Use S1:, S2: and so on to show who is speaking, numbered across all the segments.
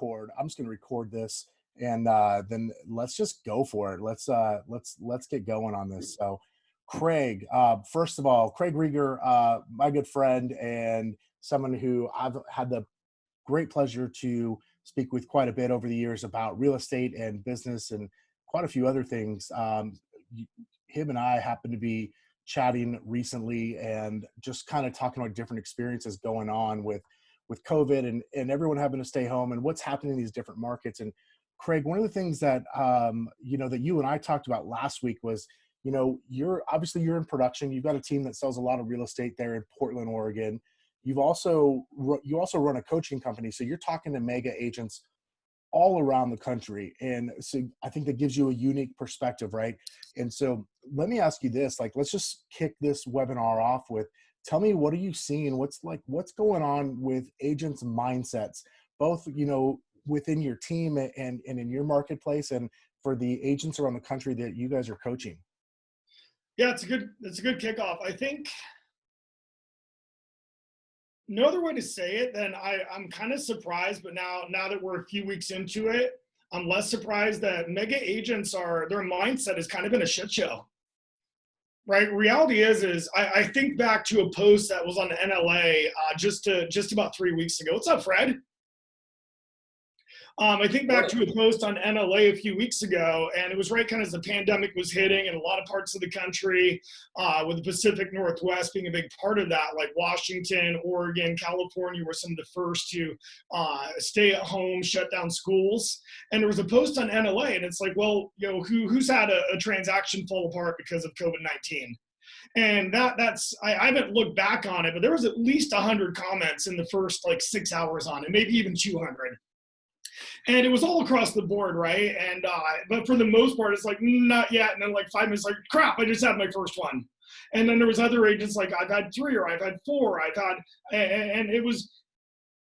S1: record. I'm just going to record this, and then let's just go for it. Let's get going on this. So, Craig, first of all, Craig Reger, my good friend and someone who I've had the great pleasure to speak with quite a bit over the years about real estate and business and quite a few other things. Him and I happen to be chatting recently and just kind of talking about different experiences going on with COVID and everyone having to stay home and what's happening in these different markets. And Craig, one of the things that that you and I talked about last week was, you're in production. You've got a team that sells a lot of real estate there in Portland, Oregon. You also run a coaching company, so you're talking to mega agents all around the country, and so I think that gives you a unique perspective, right? And so let me ask you this: like, let's just kick this webinar off with, tell me, what are you seeing? What's going on with agents' mindsets, both within your team and in your marketplace, and for the agents around the country that you guys are coaching?
S2: Yeah, it's a good kickoff. I think no other way to say it than I'm kind of surprised, but now that we're a few weeks into it, I'm less surprised that mega agents their mindset has kind of been a shit show. Right. Reality is I think back to a post that was on the NLA just about 3 weeks ago. What's up, Fred? I think back to a post on NLA a few weeks ago, and it was right kind of as the pandemic was hitting in a lot of parts of the country, with the Pacific Northwest being a big part of that, like Washington, Oregon, California were some of the first to stay at home, shut down schools. And there was a post on NLA, and it's like, well, who's had a transaction fall apart because of COVID-19? And I haven't looked back on it, but there was at least 100 comments in the first like 6 hours on it, maybe even 200. And it was all across the board, right? And but for the most part, it's like not yet. And then like 5 minutes, like crap, I just had my first one. And then there was other agents like I've had 3 or I've had 4. And it was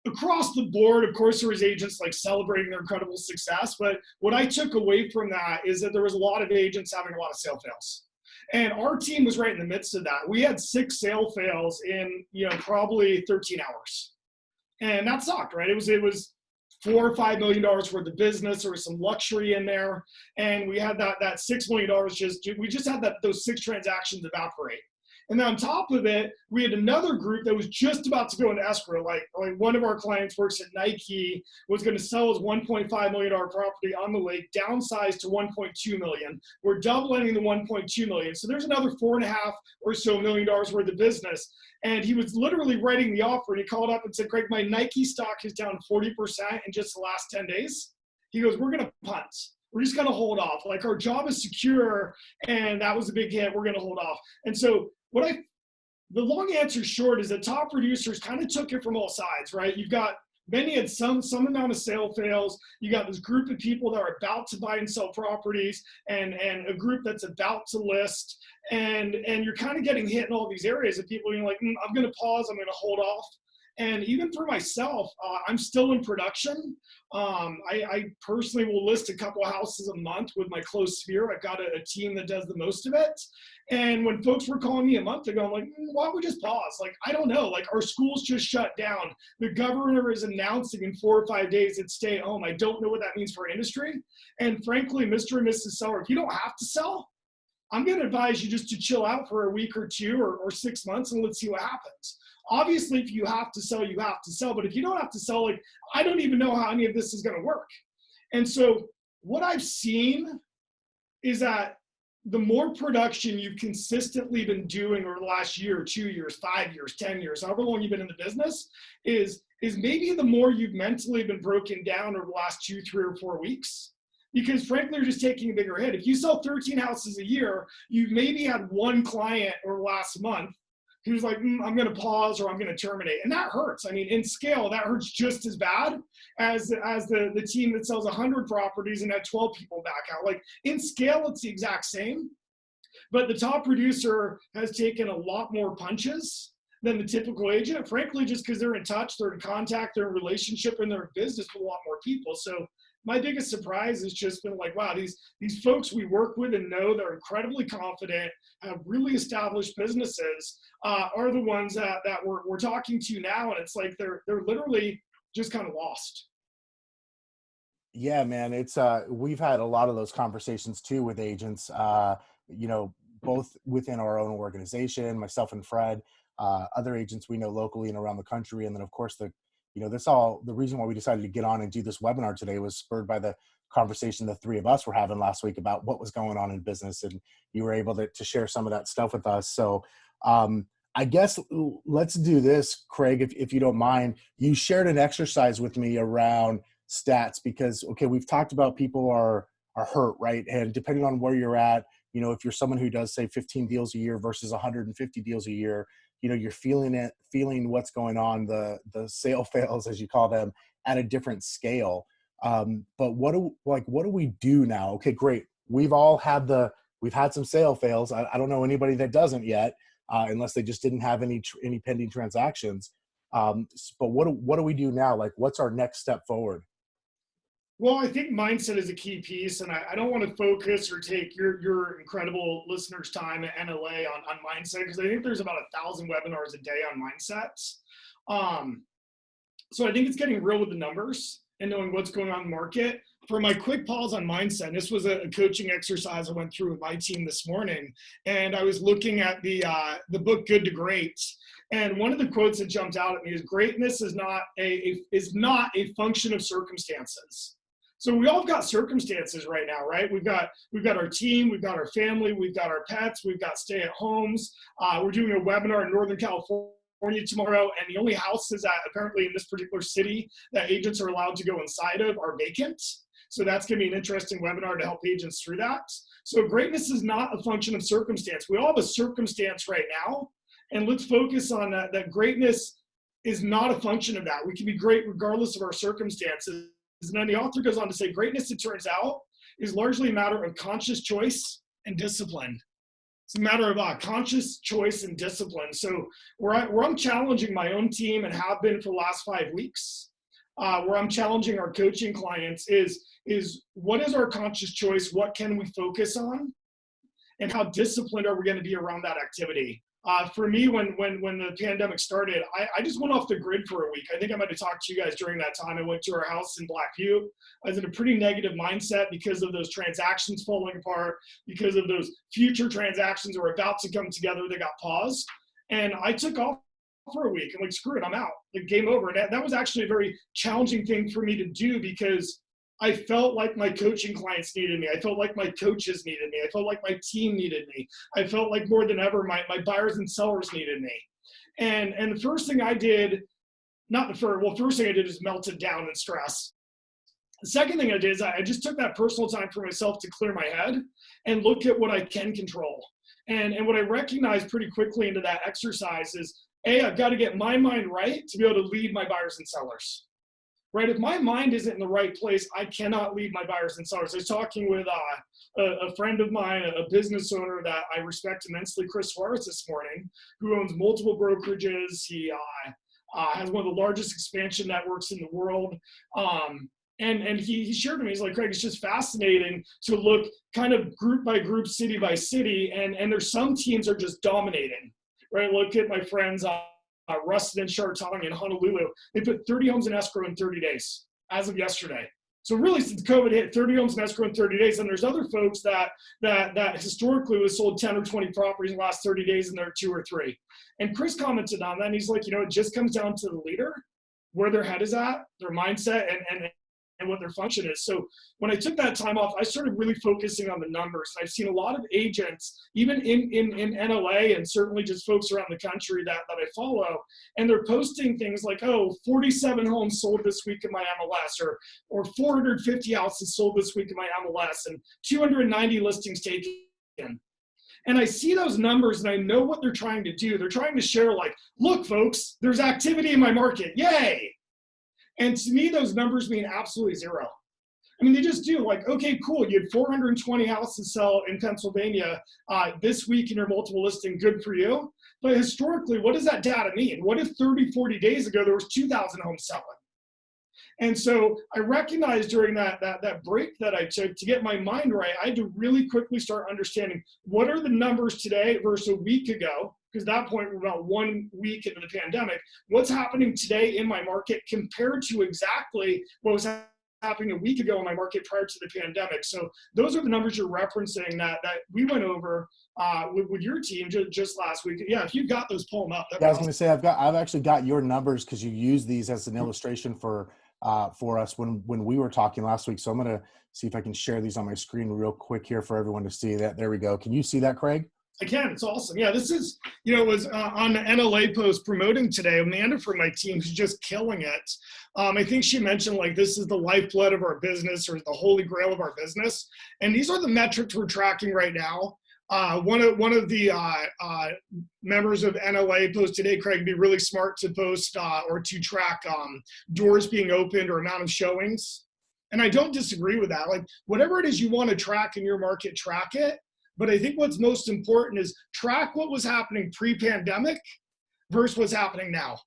S2: across the board. Of course, there was agents like celebrating their incredible success. But what I took away from that is that there was a lot of agents having a lot of sale fails. And our team was right in the midst of that. We had 6 sale fails in probably 13 hours, and that sucked, right? It was $4 or $5 million worth of business. There was some luxury in there, and we had that $6 million. We just had those 6 transactions evaporate. And then on top of it, we had another group that was just about to go into escrow. Like one of our clients works at Nike, was going to sell his $1.5 million property on the lake, downsized to $1.2 million. We're doubling the $1.2 million. So there's another $4.5 or so million worth of business. And he was literally writing the offer, and he called up and said, Craig, my Nike stock is down 40% in just the last 10 days. He goes, we're going to punt. We're just going to hold off. Like, our job is secure, and that was a big hit. We're going to hold off. And so the long answer short is that top producers kind of took it from all sides, right? You've got many had some amount of sale fails. You got this group of people that are about to buy and sell properties, and a group that's about to list, and you're kind of getting hit in all these areas of people being like, I'm going to pause, I'm going to hold off. And even for myself, I'm still in production. I personally will list a couple of houses a month with my close sphere. I've got a team that does the most of it. And when folks were calling me a month ago, I'm like, why don't we just pause? Like, I don't know. Like, our schools just shut down. The governor is announcing in 4 or 5 days that stay at home. I don't know what that means for industry. And frankly, Mr. and Mrs. Seller, if you don't have to sell, I'm going to advise you just to chill out for a week or 2 or 6 months, and let's see what happens. Obviously, if you have to sell, you have to sell. But if you don't have to sell, like, I don't even know how any of this is going to work. And so what I've seen is that the more production you've consistently been doing over the last year, 2 years, 5 years, 10 years, however long you've been in the business, is maybe the more you've mentally been broken down over the last 2, 3, or 4 weeks. Because frankly, you're just taking a bigger hit. If you sell 13 houses a year, you've maybe had one client over the last month who's like, I'm going to pause or I'm going to terminate. And that hurts. I mean, in scale, that hurts just as bad as the team that sells 100 properties and had 12 people back out. Like, in scale, it's the exact same. But the top producer has taken a lot more punches than the typical agent, frankly, just because they're in touch, they're in contact, they're in relationship, and they're in business with a lot more people. So my biggest surprise has just been like, wow, these folks we work with and know they're incredibly confident, have really established businesses, are the ones that we're talking to now, and it's like they're literally just kind of lost.
S1: Yeah, man, it's we've had a lot of those conversations too with agents, you know, both within our own organization, myself and Fred, other agents we know locally and around the country, and then of course this all the reason why we decided to get on and do this webinar today was spurred by the conversation the three of us were having last week about what was going on in business, and you were able to share some of that stuff with us. So I guess let's do this, Craig, if you don't mind. You shared an exercise with me around stats because okay, we've talked about people are hurt, right? And depending on where you're at, if you're someone who does say 15 deals a year versus 150 deals a year, you're feeling what's going on, the sale fails as you call them, at a different scale. But what do we do now? Okay, great, we've had some sale fails. I don't know anybody that doesn't yet, unless they just didn't have any pending transactions. But what do we do now? Like, what's our next step forward?
S2: Well, I think mindset is a key piece, and I don't want to focus or take your incredible listeners' time at NLA on mindset, because I think there's about 1,000 webinars a day on mindsets. So I think it's getting real with the numbers and knowing what's going on in the market. For my quick pause on mindset, and this was a coaching exercise I went through with my team this morning, and I was looking at the book Good to Great. And one of the quotes that jumped out at me is, greatness is not a function of circumstances. So we all got circumstances right now, right? We've got our team, we've got our family, we've got our pets, we've got stay-at-homes. We're doing a webinar in Northern California tomorrow, and the only houses that apparently in this particular city that agents are allowed to go inside of are vacant. So that's going to be an interesting webinar to help agents through that. So greatness is not a function of circumstance. We all have a circumstance right now, and let's focus on that greatness is not a function of that. We can be great regardless of our circumstances. And then the author goes on to say, greatness, it turns out, is largely a matter of conscious choice and discipline. It's a matter of conscious choice and discipline. So where I'm challenging my own team and have been for the last 5 weeks, where I'm challenging our coaching clients is what is our conscious choice? What can we focus on? And how disciplined are we going to be around that activity? For me, when the pandemic started, I just went off the grid for a week. I think I might have talked to you guys during that time. I went to our house in Blackview. I was in a pretty negative mindset because of those transactions falling apart, because of those future transactions that were about to come together that got paused. And I took off for a week. I'm like, screw it, I'm out. Like, game over. And that was actually a very challenging thing for me to do, because I felt like my coaching clients needed me. I felt like my coaches needed me. I felt like my team needed me. I felt like more than ever, my buyers and sellers needed me. And the first thing I did, first thing I did is melted down in stress. The second thing I did is I just took that personal time for myself to clear my head and look at what I can control. And what I recognized pretty quickly into that exercise is, I've got to get my mind right to be able to lead my buyers and sellers. Right? If my mind isn't in the right place, I cannot lead my buyers and sellers. I was talking with a friend of mine, a business owner that I respect immensely, Chris Suarez, this morning, who owns multiple brokerages. He has one of the largest expansion networks in the world. And he shared with me, he's like, Craig, it's just fascinating to look kind of group by group, city by city, and there's some teams are just dominating. Right? Look at my friends Rustin and Chartong in Honolulu. They put 30 homes in escrow in 30 days as of yesterday. So really, since COVID hit, 30 homes in escrow in 30 days. And there's other folks that historically was sold 10 or 20 properties in the last 30 days, and they're 2 or 3. And Chris commented on that, and he's like, it just comes down to the leader, where their head is at, their mindset, and what their function is. So when I took that time off, I started really focusing on the numbers. I've seen a lot of agents, even in NLA, and certainly just folks around the country that I follow, and they're posting things like, 47 homes sold this week in my MLS, or 450 houses sold this week in my MLS, and 290 listings taken. And I see those numbers and I know what they're trying to do. They're trying to share, like, look, folks, there's activity in my market. Yay. And to me, those numbers mean absolutely zero. I mean, they just do. Like, okay, cool. You had 420 houses sell in Pennsylvania this week in your multiple listing. Good for you. But historically, what does that data mean? What if 30, 40 days ago, there was 2,000 homes selling? And so I recognized during that break that I took to get my mind right, I had to really quickly start understanding what are the numbers today versus a week ago, because at that point we're about 1 week into the pandemic. What's happening today in my market compared to exactly what was happening a week ago in my market prior to the pandemic. So those are the numbers you're referencing that we went over with your team just last week. Yeah, if you got those, pull them up. That'd
S1: Yeah, I
S2: be
S1: was going
S2: awesome.
S1: to say I've actually got your numbers because you used these as an illustration for us when we were talking last week. So I'm going to see if I can share these on my screen real quick here for everyone to see that. There we go. Can you see that, Craig?
S2: I can. It's awesome. Yeah, this is, was on the NLA post promoting today. Amanda from my team who's just killing it. I think she mentioned like this is the lifeblood of our business or the holy grail of our business. And these are the metrics we're tracking right now. One of the members of NLA post today, Craig, be really smart to post or to track doors being opened or amount of showings. And I don't disagree with that. Like whatever it is you want to track in your market, track it. But I think what's most important is track what was happening pre-pandemic versus what's happening now.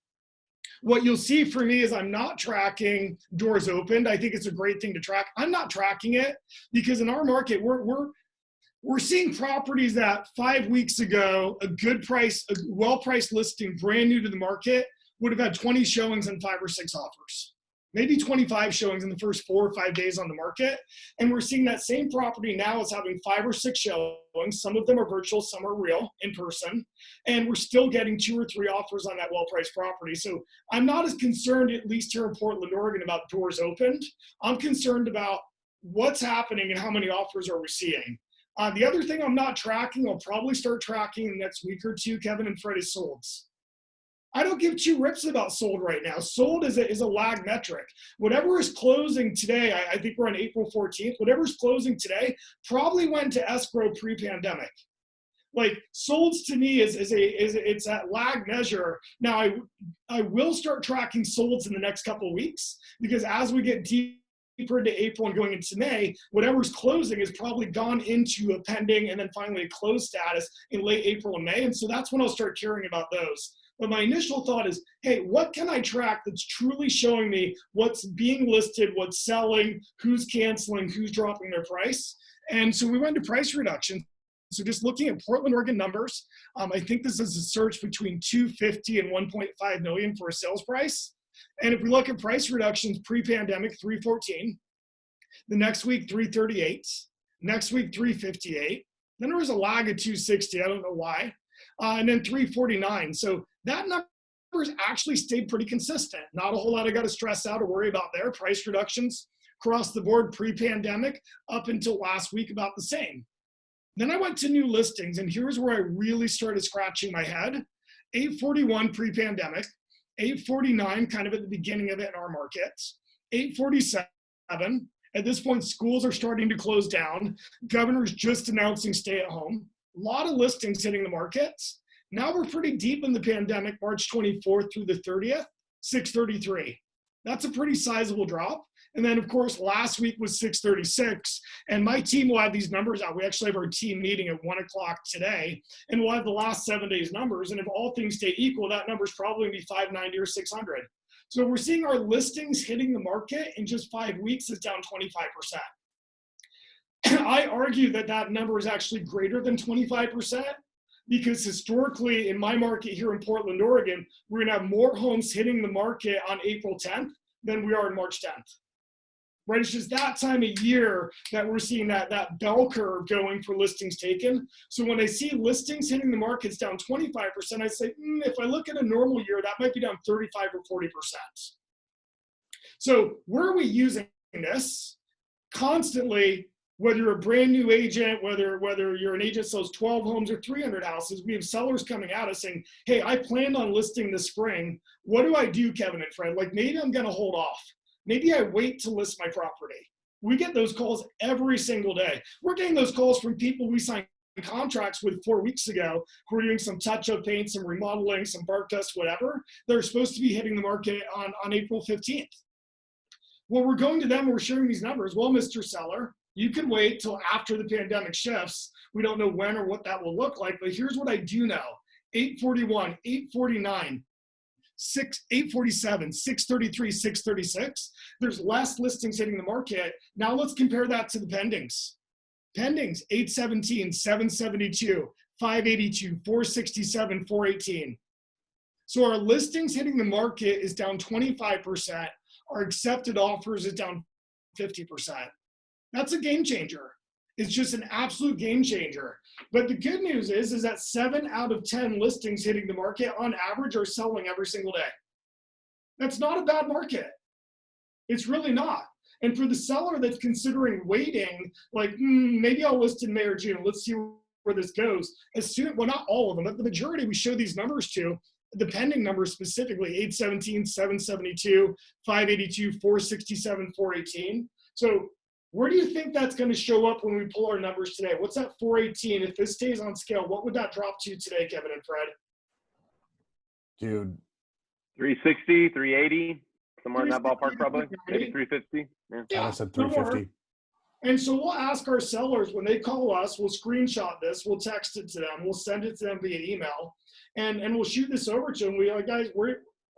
S2: What you'll see for me is I'm not tracking doors opened. I think it's a great thing to track. I'm not tracking it because in our market, we're seeing properties that 5 weeks ago, a good price, a well-priced listing, brand new to the market, would have had 20 showings and 5 or 6 offers. Maybe 25 showings in the first 4 or 5 days on the market. And we're seeing that same property now is having 5 or 6 showings. Some of them are virtual, some are real, in person. And we're still getting 2 or 3 offers on that well-priced property. So I'm not as concerned, at least here in Portland, Oregon, about doors opened. I'm concerned about what's happening and how many offers are we seeing. The other thing I'm not tracking, I'll probably start tracking in the next week or two, Kevin and Fred, is solds. I don't give 2 rips about sold right now. Sold is a lag metric. Whatever is closing today, I think we're on April 14th, whatever's closing today probably went to escrow pre-pandemic. Like solds to me it's that lag measure. Now I will start tracking solds in the next couple of weeks because as we get deeper into April and going into May, whatever's closing has probably gone into a pending and then finally a closed status in late April and May. And so that's when I'll start caring about those. But my initial thought is, hey, what can I track that's truly showing me what's being listed, what's selling, who's canceling, who's dropping their price? And so we went to price reduction. So just looking at Portland, Oregon numbers, I think this is a search between 250 and 1.5 million for a sales price. And if we look at price reductions pre-pandemic, 314, the next week 338, next week 358. Then there was a lag of 260. I don't know why. And then 349. So that number's actually stayed pretty consistent. Not a whole lot I got to stress out or worry about there. Price reductions across the board pre-pandemic up until last week about the same. Then I went to new listings, and here's where I really started scratching my head. 841 pre-pandemic, 849 kind of at the beginning of it in our markets, 847. At this point, schools are starting to close down. Governor's just announcing stay at home. A lot of listings hitting the markets. Now we're pretty deep in the pandemic, March 24th through the 30th, 633. That's a pretty sizable drop. And then, of course, last week was 636. And my team will have these numbers out. We actually have our team meeting at 1 o'clock today. And we'll have the last 7 days' numbers. And if all things stay equal, that number's probably going to be 590 or 600. So we're seeing our listings hitting the market in just 5 weeks is down 25%. I argue that that number is actually greater than 25% because historically in my market here in Portland, Oregon, we're gonna have more homes hitting the market on April 10th than we are on March 10th. Right, it's just that time of year that we're seeing that bell curve going for listings taken. So when I see listings hitting the markets down 25%, I say, if I look at a normal year, that might be down 35 or 40%. So where are we using this? Constantly, whether you're a brand new agent, whether you're an agent that sells 12 homes or 300 houses, we have sellers coming at us saying, hey, I planned on listing this spring. What do I do, Kevin and Fred? Like maybe I'm gonna hold off. Maybe I wait to list my property. We get those calls every single day. We're getting those calls from people we signed contracts with 4 weeks ago who are doing some touch-up paint, some remodeling, some bark dust, whatever. They're supposed to be hitting the market on April 15th. Well, we're going to them, we're sharing these numbers. Well, Mr. Seller, you can wait till after the pandemic shifts. We don't know when or what that will look like, but here's what I do know. 841, 849, 847, 633, 636. There's less listings hitting the market. Now let's compare that to the pendings. Pendings, 817, 772, 582, 467, 418. So our listings hitting the market is down 25%. Our accepted offers is down 50%. That's a game changer. It's just an absolute game changer. But the good news is that 7 out of 10 listings hitting the market on average are selling every single day. That's not a bad market. It's really not. And for the seller that's considering waiting, like maybe I'll list in May or June, let's see where this goes. As soon, well, not all of them, but the majority we show these numbers to, the pending numbers specifically, 817, 772, 582, 467, 418. So where do you think that's going to show up when we pull our numbers today? What's that 418? If this stays on scale, what would that drop to today, Kevin and Fred?
S1: Dude.
S3: 360, 380, somewhere in that ballpark, probably. Maybe 350.
S1: Yeah, I said 350.
S2: And so we'll ask our sellers when they call us, we'll screenshot this, we'll text it to them, we'll send it to them via email, and we'll shoot this over to them. We're like, guys,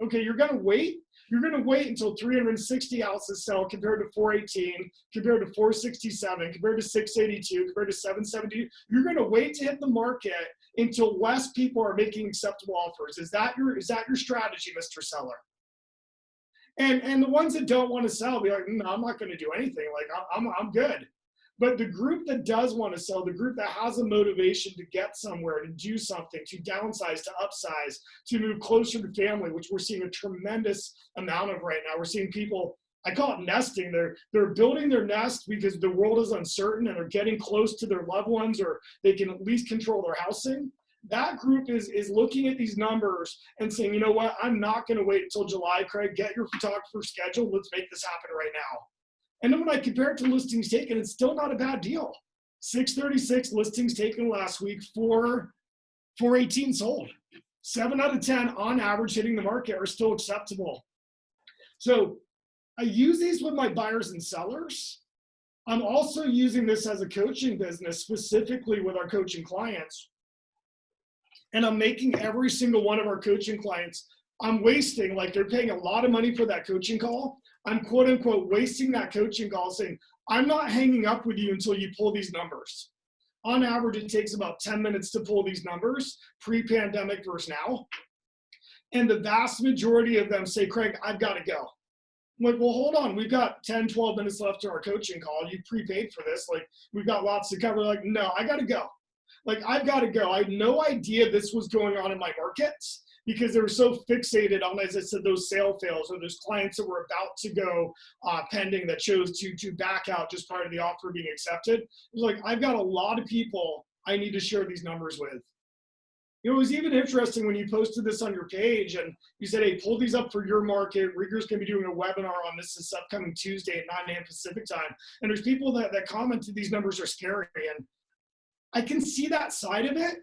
S2: okay, you're going to wait? You're going to wait until 360 houses sell compared to 418, compared to 467, compared to 682, compared to 770. You're going to wait to hit the market until less people are making acceptable offers. Is that your strategy, Mr. Seller? And the ones that don't want to sell be like, no, I'm not going to do anything. Like I'm good. But the group that does want to sell, the group that has a motivation to get somewhere, to do something, to downsize, to upsize, to move closer to family, which we're seeing a tremendous amount of right now. We're seeing people, I call it nesting. They're building their nest because the world is uncertain and they're getting close to their loved ones, or they can at least control their housing. That group is looking at these numbers and saying, you know what, I'm not going to wait until July, Craig. Get your photographer scheduled. Let's make this happen right now. And then when I compare it to listings taken, it's still not a bad deal. 636 listings taken last week, 418 sold. 7 out of 10 on average hitting the market are still acceptable. So I use these with my buyers and sellers. I'm also using this as a coaching business, specifically with our coaching clients. And I'm making every single one of our coaching clients, I'm wasting, like they're paying a lot of money for that coaching call. I'm quote unquote wasting that coaching call saying, I'm not hanging up with you until you pull these numbers. On average, it takes about 10 minutes to pull these numbers, pre-pandemic versus now. And the vast majority of them say, Craig, I've got to go. I'm like, well, hold on. We've got 10, 12 minutes left to our coaching call. You prepaid for this. Like, we've got lots to cover. Like, no, I got to go. Like, I've got to go. I had no idea this was going on in my markets because they were so fixated on, as I said, those sale fails, or those clients that were about to go pending that chose to back out just prior to the offer being accepted. It was like, I've got a lot of people I need to share these numbers with. You know, it was even interesting when you posted this on your page and you said, hey, pull these up for your market. Reger's going to be doing a webinar on this upcoming Tuesday at 9 a.m. Pacific time. And there's people that commented these numbers are scary. And I can see that side of it,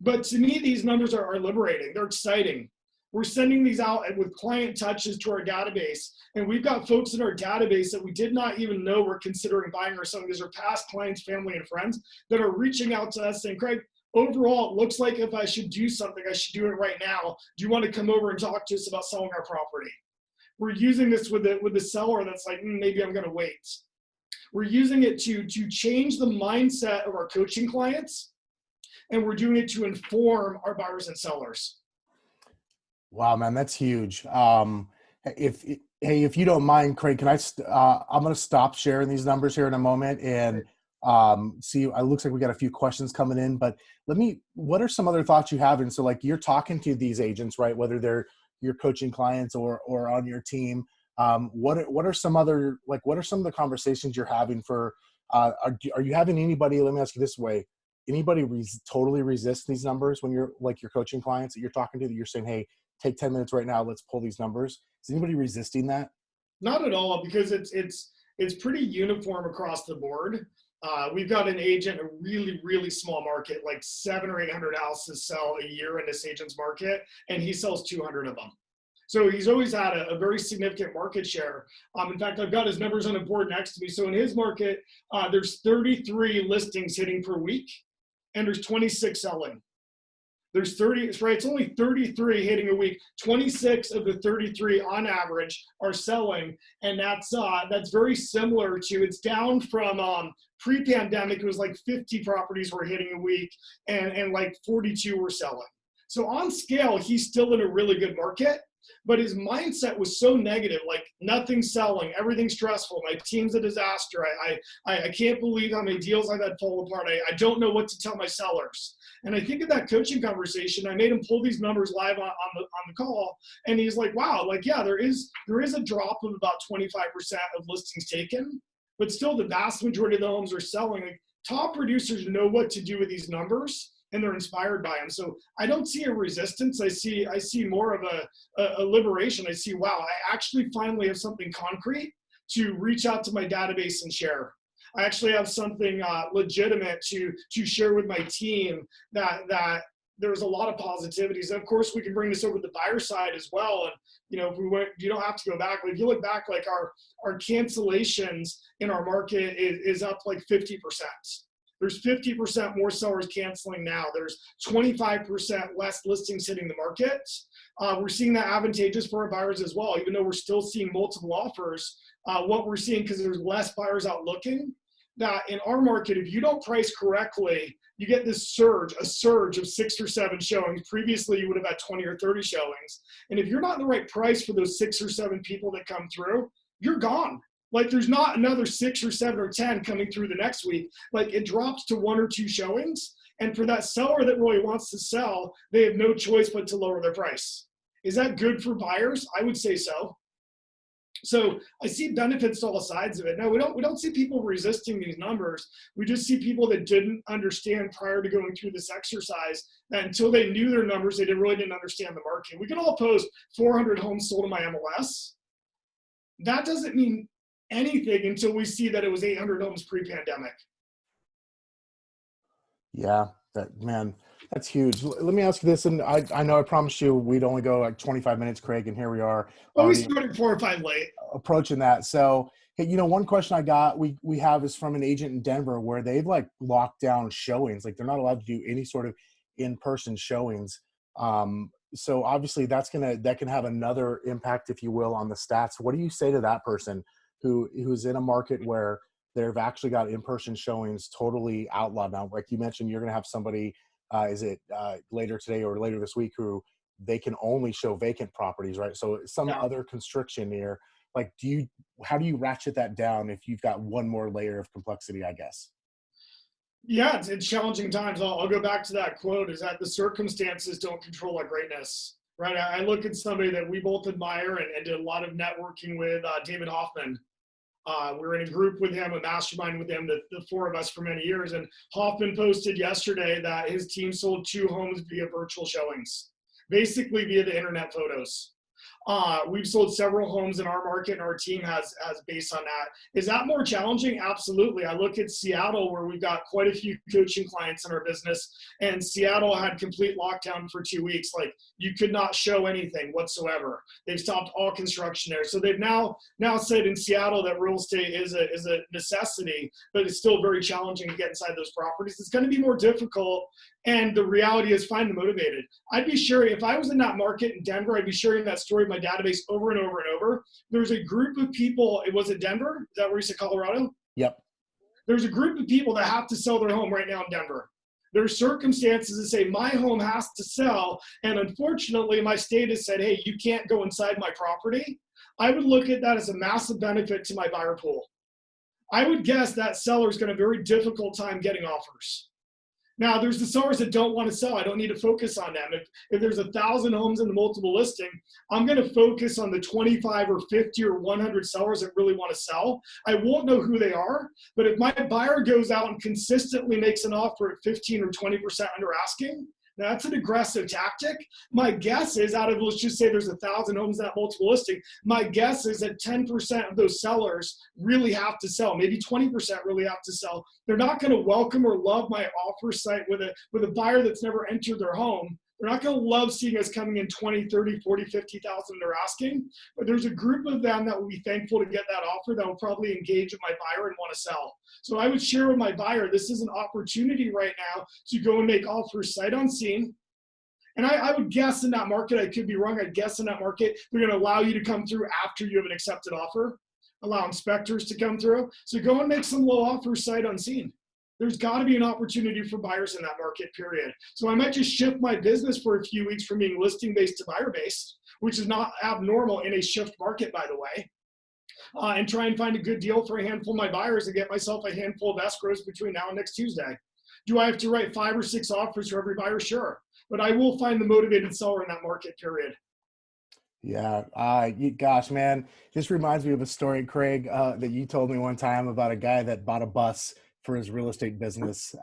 S2: but to me, these numbers are liberating. They're exciting. We're sending these out with client touches to our database, and we've got folks in our database that we did not even know were considering buying or selling. These are past clients, family, and friends that are reaching out to us saying, Craig, overall, it looks like if I should do something, I should do it right now. Do you want to come over and talk to us about selling our property? We're using this with the seller that's like, maybe I'm going to wait. We're using it to change the mindset of our coaching clients, and we're doing it to inform our buyers and sellers.
S1: Wow, man, that's huge. If you don't mind, Craig, can I'm going to stop sharing these numbers here in a moment and see. It looks like we got a few questions coming in, but what are some other thoughts you have? And so, like, you're talking to these agents, right? Whether they're your coaching clients or on your team. What are some of the conversations you're having for, are you having anybody, let me ask you this way, anybody totally resist these numbers when you're like your coaching clients that you're talking to, that you're saying, hey, take 10 minutes right now, let's pull these numbers? Is anybody resisting that?
S2: Not at all, because it's pretty uniform across the board. We've got an agent, a really, really small market, like 700 or 800 houses sell a year in this agent's market, and he sells 200 of them. So he's always had a very significant market share. In fact, I've got his numbers on a board next to me. So in his market, there's 33 listings hitting per week, and there's 26 selling. There's 30, right? It's only 33 hitting a week. 26 of the 33 on average are selling, and that's very similar to, it's down from pre-pandemic. It was like 50 properties were hitting a week, and like 42 were selling. So on scale, he's still in a really good market. But his mindset was so negative, like nothing's selling, everything's stressful, my team's a disaster. I can't believe how many deals I've had fall apart. I don't know what to tell my sellers. And I think in that coaching conversation, I made him pull these numbers live on the call. And he's like, wow, like, yeah, there is a drop of about 25% of listings taken, but still the vast majority of the homes are selling. Like, top producers know what to do with these numbers, and they're inspired by them. So I don't see a resistance. I see more of a liberation. I see, wow, I actually finally have something concrete to reach out to my database and share. I actually have something legitimate to share with my team that there's a lot of positivities. And of course, we can bring this over to the buyer side as well. And if we went, you don't have to go back. But if you look back, like our cancellations in our market is up like 50%. There's 50% more sellers canceling now. There's 25% less listings hitting the market. We're seeing that advantageous for our buyers as well, even though we're still seeing multiple offers. What we're seeing, because there's less buyers out looking, that in our market, if you don't price correctly, you get this a surge of 6 or 7 showings. Previously, you would have had 20 or 30 showings. And if you're not in the right price for those 6 or 7 people that come through, you're gone. Like, there's not another 6 or 7 or 10 coming through the next week. Like, it drops to 1 or 2 showings. And for that seller that really wants to sell, they have no choice but to lower their price. Is that good for buyers? I would say so. So I see benefits to all sides of it. Now, we don't see people resisting these numbers. We just see people that didn't understand prior to going through this exercise that until they knew their numbers, they really didn't understand the market. We can all post 400 homes sold in my MLS. That doesn't mean anything until we see that it was 800 homes pre-pandemic.
S1: Yeah, that's huge. Let me ask you this, and I know I promised you we'd only go like 25 minutes, Craig, and here we are.
S2: Well, we started 4 or 5 late.
S1: Approaching that. So, hey, one question I got, we have is from an agent in Denver where they've like locked down showings. Like, they're not allowed to do any sort of in-person showings. So obviously that can have another impact, if you will, on the stats. What do you say to that person who's in a market where they've actually got in-person showings totally outlawed now? Like you mentioned, you're going to have somebody, later today or later this week, who they can only show vacant properties, right? So some other constriction here. Like, how do you ratchet that down if you've got one more layer of complexity, I guess?
S2: Yeah, it's challenging times. I'll go back to that quote, is that the circumstances don't control our greatness, right? I look at somebody that we both admire and did a lot of networking with, David Hoffman. We were in a group with him, a mastermind with him, the 4 of us for many years. And Hoffman posted yesterday that his team sold 2 homes via virtual showings, basically via the internet photos. We've sold several homes in our market, and our team has based on that. Is that more challenging? Absolutely. I look at Seattle, where we've got quite a few coaching clients in our business, and Seattle had complete lockdown for 2 weeks. Like, you could not show anything whatsoever. They've stopped all construction there. So they've now said in Seattle that real estate is a necessity, but it's still very challenging to get inside those properties. It's going to be more difficult. And the reality is, find the motivated. I'd be sharing, if I was in that market in Denver, I'd be sharing that story of my database over and over and over. There's a group of people, was it Denver? Is that where you said Colorado?
S1: Yep.
S2: There's a group of people that have to sell their home right now in Denver. There's circumstances that say my home has to sell, and unfortunately my state has said, hey, you can't go inside my property. I would look at that as a massive benefit to my buyer pool. I would guess that seller's going to have a very difficult time getting offers. Now, there's the sellers that don't want to sell. I don't need to focus on them. If there's 1,000 homes in the multiple listing, I'm going to focus on the 25 or 50 or 100 sellers that really want to sell. I won't know who they are, but if my buyer goes out and consistently makes an offer at 15 or 20% under asking, now that's an aggressive tactic. My guess is, out of, let's just say there's 1,000 homes in that multiple listing, my guess is that 10% of those sellers really have to sell. Maybe 20% really have to sell. They're not going to welcome or love my offer site with a buyer that's never entered their home. They're not going to love seeing us coming in 20, 30, 40, 50,000 they're asking, but there's a group of them that will be thankful to get that offer that will probably engage with my buyer and want to sell. So I would share with my buyer, this is an opportunity right now to go and make offers sight unseen. And I would guess in that market, I could be wrong, I'd guess in that market, they're going to allow you to come through after you have an accepted offer, allow inspectors to come through. So go and make some low offers sight unseen. There's got to be an opportunity for buyers in that market, period. So I might just shift my business for a few weeks from being listing-based to buyer-based, which is not abnormal in a shift market, by the way, and try and find a good deal for a handful of my buyers and get myself a handful of escrows between now and next Tuesday. Do I have to write 5 or 6 offers for every buyer? Sure. But I will find the motivated seller in that market period.
S1: Yeah. Gosh, man, this reminds me of a story, Craig, that you told me one time about a guy that bought a bus for his real estate business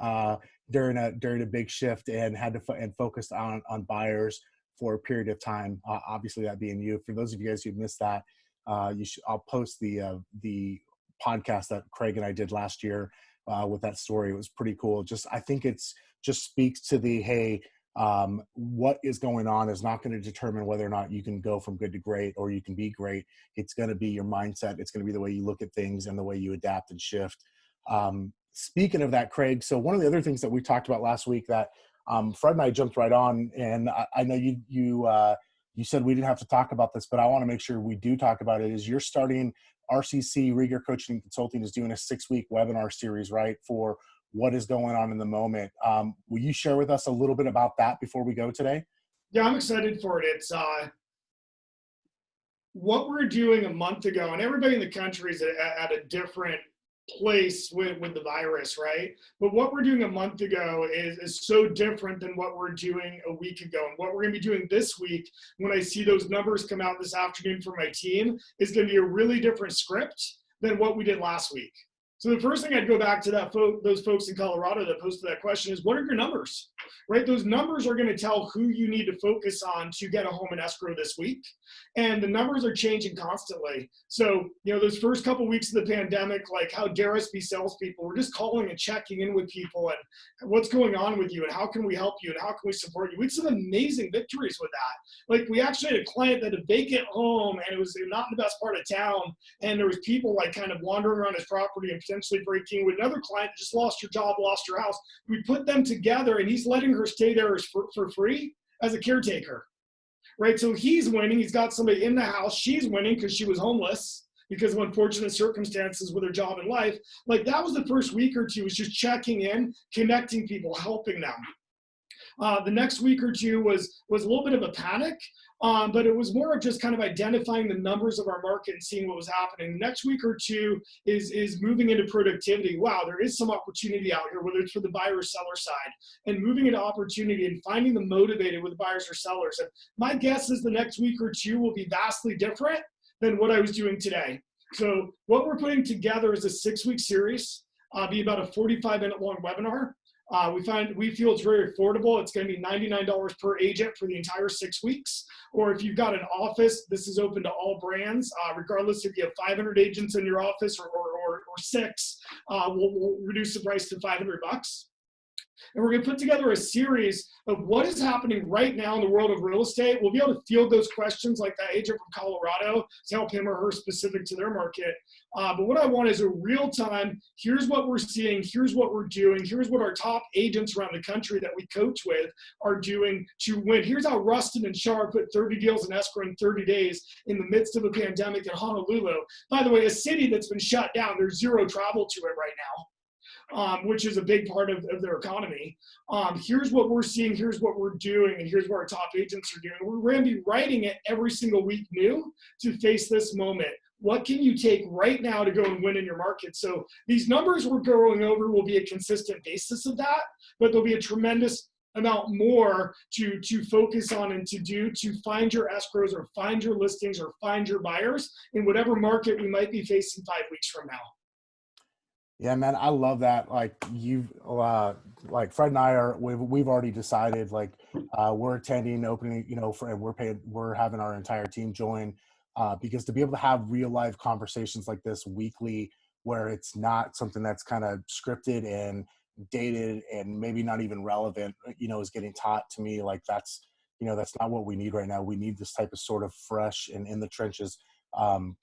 S1: during a big shift and had to and focused on buyers for a period of time. Obviously, that being you. For those of you guys who missed that, I'll post the podcast that Craig and I did last year with that story. It was pretty cool. I think it's just speaks to the, hey, what is going on is not going to determine whether or not you can go from good to great or you can be great. It's going to be your mindset. It's going to be the way you look at things and the way you adapt and shift. Speaking of that, Craig, so one of the other things that we talked about last week that Fred and I jumped right on, and I know you said we didn't have to talk about this, but I want to make sure we do talk about it, is you're starting RCC, Reger Coaching and Consulting is doing a 6-week webinar series, right, for what is going on in the moment. Will you share with us a little bit about that before we go today?
S2: Yeah, I'm excited for it. It's what we're doing a month ago, and everybody in the country is at a different place with the virus, right? But what we're doing a month ago is so different than what we're doing a week ago. And what we're going to be doing this week, when I see those numbers come out this afternoon for my team, is going to be a really different script than what we did last week. So the first thing I'd go back to those folks in Colorado that posted that question is, what are your numbers, right? Those numbers are going to tell who you need to focus on to get a home in escrow this week. And the numbers are changing constantly. So, those first couple of weeks of the pandemic, like, how dare us be salespeople? We're just calling and checking in with people and what's going on with you and how can we help you and how can we support you? We had some amazing victories with that. Like, we actually had a client that had a vacant home and it was not in the best part of town. And there was people like kind of wandering around his property and potentially breaking with another client that just lost her job, lost her house. We put them together and he's letting her stay there for free as a caretaker, right? So he's winning. He's got somebody in the house. She's winning because she was homeless because of unfortunate circumstances with her job and life. Like, that was the first week or two, was just checking in, connecting people, helping them. The next week or two was a little bit of a panic, but it was more of just kind of identifying the numbers of our market and seeing what was happening. The next week or two is moving into productivity. Wow, there is some opportunity out here, whether it's for the buyer or seller side, and moving into opportunity and finding the motivated with the buyers or sellers. And my guess is the next week or two will be vastly different than what I was doing today. So what we're putting together is a 6-week series, be about a 45-minute long webinar. We feel it's very affordable. It's going to be $99 per agent for the entire 6 weeks. Or if you've got an office, this is open to all brands, regardless if you have 500 agents in your office or 6, we'll reduce the price to $500. And we're going to put together a series of what is happening right now in the world of real estate. We'll be able to field those questions like that agent from Colorado to help him or her specific to their market. But what I want is a real-time, here's what we're seeing, here's what we're doing, here's what our top agents around the country that we coach with are doing to win. Here's how Rustin and Shar put 30 deals in escrow in 30 days in the midst of a pandemic in Honolulu. By the way, a city that's been shut down, there's zero travel to it right now. Which is a big part of their economy. Here's what we're seeing, here's what we're doing, and here's what our top agents are doing. We're going to be writing it every single week new to face this moment. What can you take right now to go and win in your market? So these numbers we're going over will be a consistent basis of that, but there'll be a tremendous amount more to focus on and to do to find your escrows or find your listings or find your buyers in whatever market we might be facing 5 weeks from now.
S1: Yeah, man, I love that. Like, like Fred and I we've already decided, like, we're attending opening, we're having our entire team join, because to be able to have real live conversations like this weekly, where it's not something that's kind of scripted and dated and maybe not even relevant, is getting taught to me. Like, that's not what we need right now. We need this type of sort of fresh and in the trenches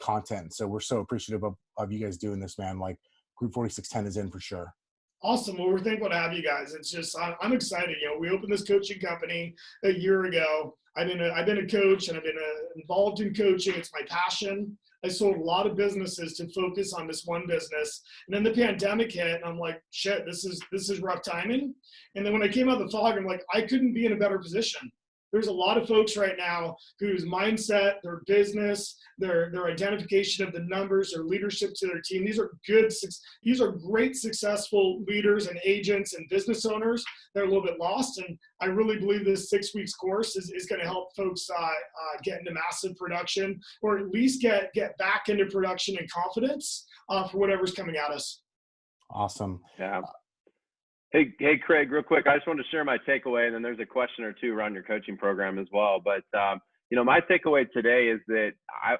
S1: content. So we're so appreciative of you guys doing this, man. Like, Group 4610 is in for sure.
S2: Awesome. Well, we're thankful to have you guys. It's just, I'm excited. We opened this coaching company a year ago. I've been a coach and I've been involved in coaching. It's my passion. I sold a lot of businesses to focus on this one business. And then the pandemic hit and I'm like, shit, this is rough timing. And then when I came out of the fog, I'm like, I couldn't be in a better position. There's a lot of folks right now whose mindset, their business, their identification of the numbers, their leadership to their team, these are great successful leaders and agents and business owners. They're a little bit lost, and I really believe this 6 weeks course is going to help folks get into massive production, or at least get back into production and confidence for whatever's coming at us.
S1: Awesome.
S3: Yeah. Hey, Craig, real quick, I just wanted to share my takeaway, and then there's a question or two around your coaching program as well. But, my takeaway today is that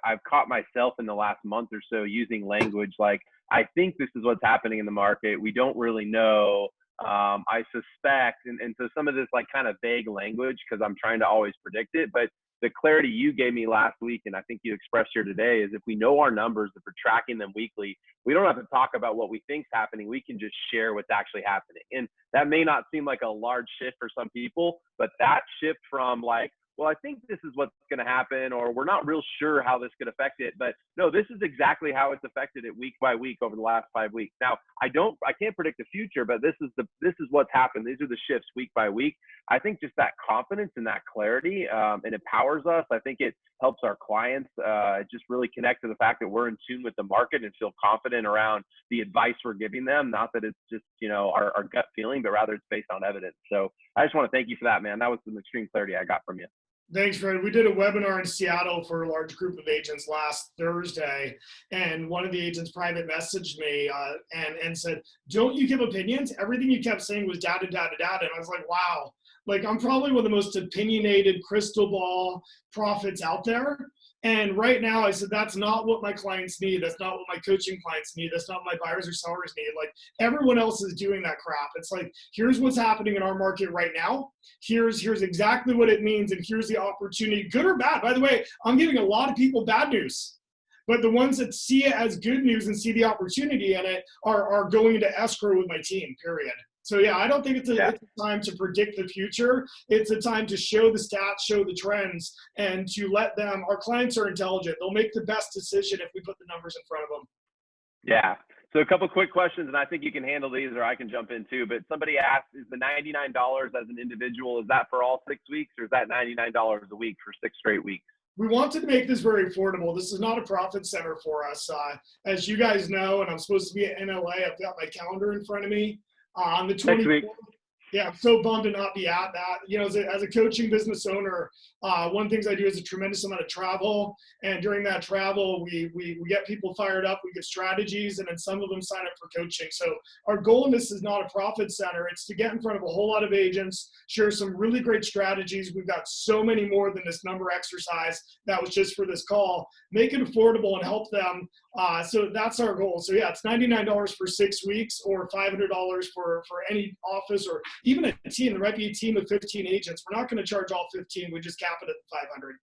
S3: I've caught myself in the last month or so using language like, I think this is what's happening in the market. We don't really know. I suspect, and so some of this like kind of vague language because I'm trying to always predict it, but the clarity you gave me last week, and I think you expressed here today, is if we know our numbers, if we're tracking them weekly, we don't have to talk about what we think's happening. We can just share what's actually happening. And that may not seem like a large shift for some people, but that shift from like, well, I think this is what's going to happen, or we're not real sure how this could affect it, but no, this is exactly how it's affected it week by week over the last 5 weeks. Now, I can't predict the future, but this is what's happened. These are the shifts week by week. I think just that confidence and that clarity, it empowers us. I think it helps our clients just really connect to the fact that we're in tune with the market and feel confident around the advice we're giving them. Not that it's just, our gut feeling, but rather it's based on evidence. So I just want to thank you for that, man. That was some extreme clarity I got from you.
S2: Thanks, Fred. We did a webinar in Seattle for a large group of agents last Thursday, and one of the agents private messaged me and said, "Don't you give opinions? Everything you kept saying was data, data, data." And I was like, wow, like I'm probably one of the most opinionated crystal ball prophets out there. And right now I said, that's not what my clients need. That's not what my coaching clients need. That's not what my buyers or sellers need. Like everyone else is doing that crap. It's like, here's what's happening in our market right now. Here's exactly what it means. And here's the opportunity, good or bad. By the way, I'm giving a lot of people bad news, but the ones that see it as good news and see the opportunity in it are going into escrow with my team, period. So yeah, I don't think it's a time to predict the future. It's a time to show the stats, show the trends, and to let them, our clients are intelligent. They'll make the best decision if we put the numbers in front of them.
S3: Yeah. So a couple quick questions, and I think you can handle these or I can jump in too. But somebody asked, is the $99 as an individual, is that for all 6 weeks, or is that $99 a week for 6 straight weeks?
S2: We wanted to make this very affordable. This is not a profit center for us. As you guys know, and I'm supposed to be at NLA, I've got my calendar in front of me. On the 24th, yeah, I'm so bummed to not be at that. As a coaching business owner, one of the things I do is a tremendous amount of travel. And during that travel, we get people fired up, we get strategies, and then some of them sign up for coaching. So our goal in this is not a profit center. It's to get in front of a whole lot of agents, share some really great strategies. We've got so many more than this number exercise that was just for this call. Make it affordable and help them. So that's our goal. So yeah, it's $99 for 6 weeks or $500 for any office or even a team. There might be a team of 15 agents. We're not going to charge all 15. We just cap it at 500.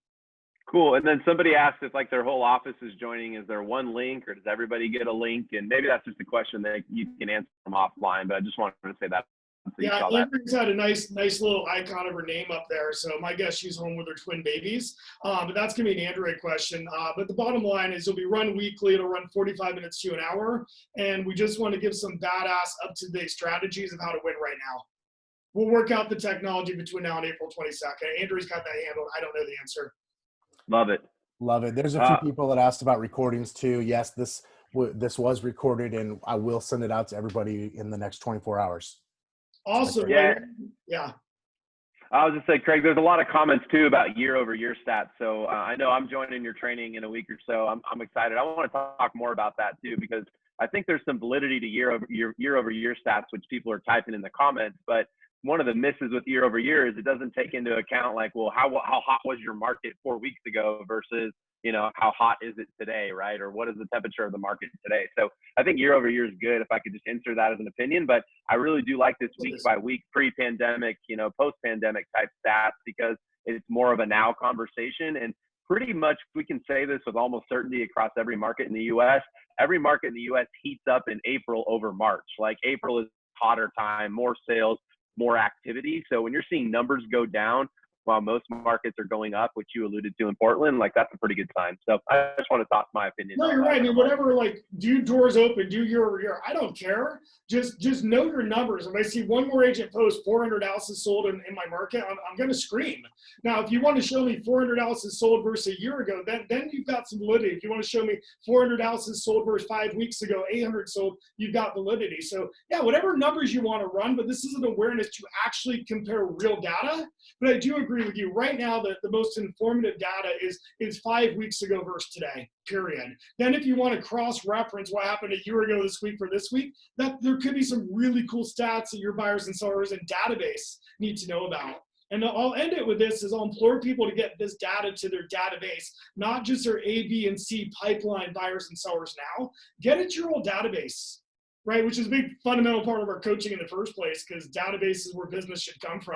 S3: Cool. And then somebody asked if like their whole office is joining, is there one link or does everybody get a link? And maybe that's just a question that you can answer from offline, but I just wanted to say that. So
S2: yeah, Andrew's had a nice little icon of her name up there. So my guess she's home with her twin babies. But that's going to be an Android question. But the bottom line is it'll be run weekly. It'll run 45 minutes to an hour. And we just want to give some badass up-to-date strategies of how to win right now. We'll work out the technology between now and April 22nd. Andrew's got that handled. I don't know the answer.
S3: Love it.
S1: Love it. There's a few people that asked about recordings too. Yes, this was recorded, and I will send it out to everybody in the next 24 hours.
S2: Awesome.
S3: Yeah. I was just saying, Craig, there's a lot of comments too about year-over-year stats. So I know I'm joining your training in a week or so. I'm excited. I want to talk more about that too, because I think there's some validity to year-over-year stats, which people are typing in the comments. But one of the misses with year-over-year is it doesn't take into account like, well, how hot was your market 4 weeks ago versus, how hot is it today, right? Or what is the temperature of the market today? So I think year-over-year is good if I could just insert that as an opinion, but I really do like this week by week, pre-pandemic, post-pandemic type stats, because it's more of a now conversation. And pretty much we can say this with almost certainty across every market in the US. Every market in the US heats up in April over March. Like April is hotter time, more sales, more activity. So when you're seeing numbers go down while most markets are going up, which you alluded to in Portland, like that's a pretty good sign. So I just want to toss my opinion.
S2: No, you're right. I mean, whatever, like, do doors open, do your, I don't care. Just know your numbers. If I see one more agent post 400 houses sold in my market, I'm going to scream. Now, if you want to show me 400 houses sold versus a year ago, then you've got some validity. If you want to show me 400 houses sold versus 5 weeks ago, 800 sold, you've got validity. So yeah, whatever numbers you want to run, but this is an awareness to actually compare real data. But I do agree with you. Right now, the most informative data is 5 weeks ago versus today, period. Then if you want to cross-reference what happened a year ago this week for this week, that there could be some really cool stats that your buyers and sellers and database need to know about. And I'll end it with this, is I'll implore people to get this data to their database, not just their A, B, and C pipeline buyers and sellers now. Get it to your old database, right? Which is a big fundamental part of our coaching in the first place, because database is where business should come from.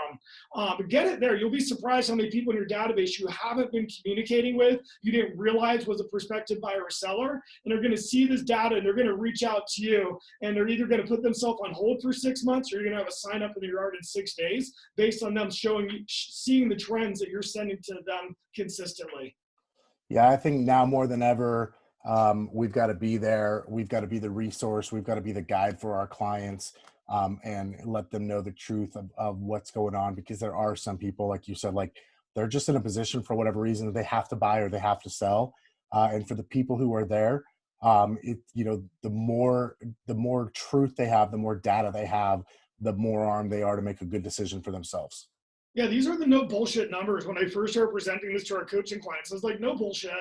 S2: But get it there. You'll be surprised how many people in your database you haven't been communicating with, you didn't realize was a prospective buyer or seller, and they're going to see this data and they're going to reach out to you, and they're either going to put themselves on hold for 6 months, or you're going to have a sign up in your yard in 6 days based on them seeing the trends that you're sending to them consistently.
S1: Yeah, I think now more than ever, we've got to be there. We've got to be the resource. We've got to be the guide for our clients, and let them know the truth of what's going on, because there are some people, like you said, like they're just in a position for whatever reason that they have to buy or they have to sell. And for the people who are there, the more truth they have, the more data they have, the more armed they are to make a good decision for themselves.
S2: Yeah, these are the no bullshit numbers. When I first started presenting this to our coaching clients, I was like, no bullshit.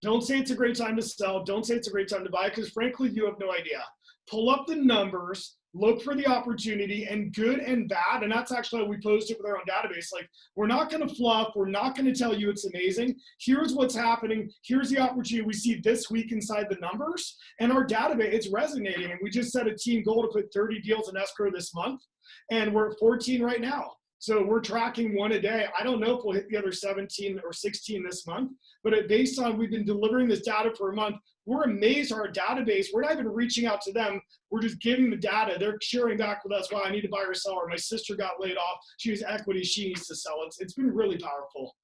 S2: Don't say it's a great time to sell. Don't say it's a great time to buy, because frankly, you have no idea. Pull up the numbers, look for the opportunity, and good and bad. And that's actually how we post it with our own database. Like, we're not going to fluff. We're not going to tell you it's amazing. Here's what's happening. Here's the opportunity we see this week inside the numbers. And our database, it's resonating. And we just set a team goal to put 30 deals in escrow this month. And we're at 14 right now. So we're tracking one a day. I don't know if we'll hit the other 17 or 16 this month, but based on we've been delivering this data for a month, we're amazed our database. We're not even reaching out to them. We're just giving the data. They're sharing back with us, wow, I need to buy or sell, or my sister got laid off. She has equity. She needs to sell. It's been really powerful.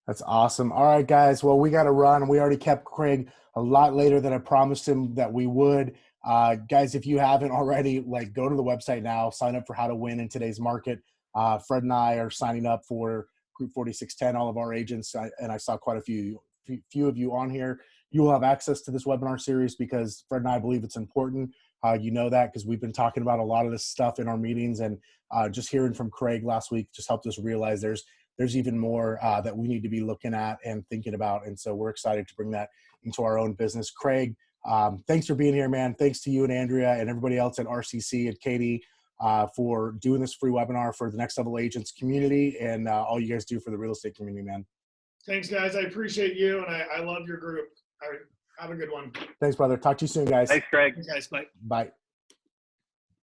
S1: That's awesome. All right, guys. Well, we got to run. We already kept Craig a lot later than I promised him that we would. Guys, if you haven't already, like, go to the website now, sign up for How to Win in Today's Market. Fred and I are signing up for Group 4610, all of our agents, and I saw quite a few of you on here. You will have access to this webinar series because Fred and I believe it's important. You know that because we've been talking about a lot of this stuff in our meetings, and just hearing from Craig last week just helped us realize there's even more that we need to be looking at and thinking about. And so we're excited to bring that into our own business. Craig, thanks for being here, man. Thanks to you and Andrea and everybody else at RCC and Katie for doing this free webinar for the Next Level Agents community, and all you guys do for the real estate community, man.
S2: Thanks, guys. I appreciate you, and I love your group. All right, have a good one.
S1: Thanks, brother. Talk to you soon, guys.
S3: Thanks, Craig.
S2: Thanks, guys. Bye.
S1: Bye.